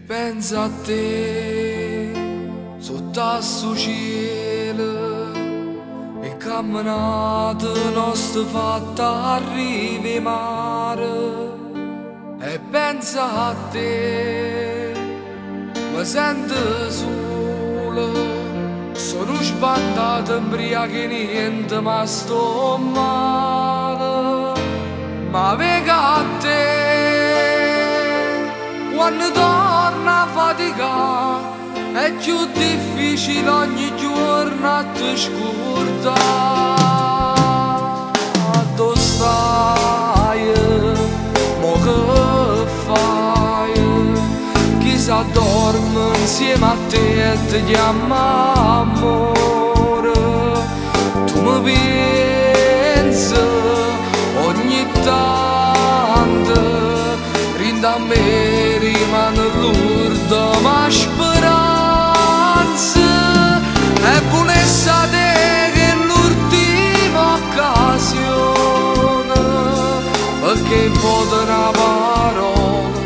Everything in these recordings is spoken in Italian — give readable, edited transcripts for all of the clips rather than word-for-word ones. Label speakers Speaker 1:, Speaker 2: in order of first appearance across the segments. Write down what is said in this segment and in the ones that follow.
Speaker 1: pensa a te sotto a sto cielo e camminata nostra fatta arrivi mare e pensa a te mi sento solo sono sbandato embriaco niente ma sto male ma venga a te quando torna a faticare è più difficile ogni giorno a te scordare. Dove stai? Mo che fai? Chissà dorme insieme a te e ti chiama amore. Tu mi pensi ogni tanto, rinda a me rimane l'urda ma speranza è punessa a te che è l'ultima occasione perché vota una parola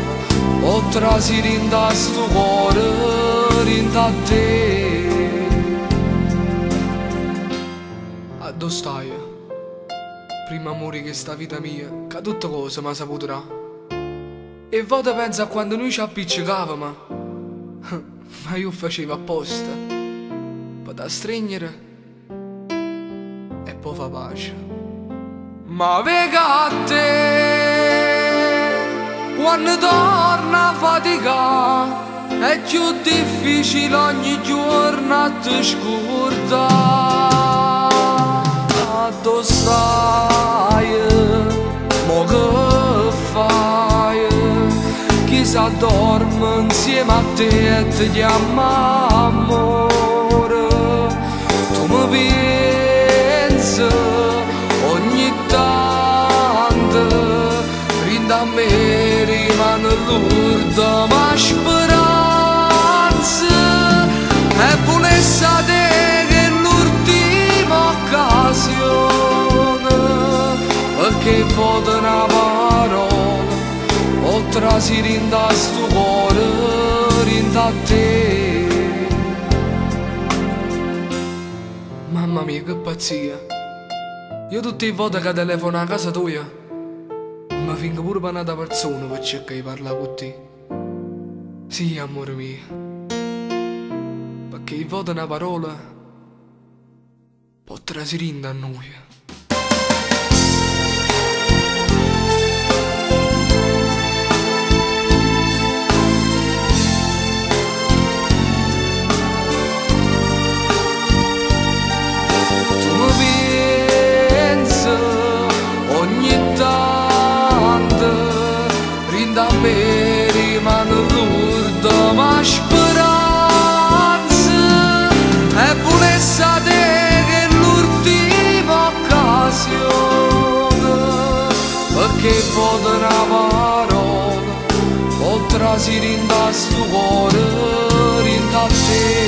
Speaker 1: oltre si rinda sto cuore rinda a te. A dove stai? Prima amore che sta vita mia che tutte cose mi saputo dare e voto pensa a quando noi ci appiccicavamo ma io facevo apposta per da stringere e poi fa pace. Ma venga a te quando torna a faticare è più difficile ogni giorno a te scordare. Dove stai? Mo che fai? Chissà dorme insieme a te e ti chiama amore. Tu mi pensi ogni tanto, rinda a me rimane l'urda ma speranza è punessa a te che è l'ultima occasione perché vota una parola oltre si rinda sto cuore rinda a te. Mamma mia che pazzia, io tutte le volte che telefono a casa tua mi fingo pure per un'altra persona per cercare di parlare con te. Sì amore mio, perché le volte una parola oltre si rinda a noi. Da me rimane l'urda ma speranza è punessa a te che è l'ultima occasione perché vota una parola oltre si rinda sto cuore rinda a te.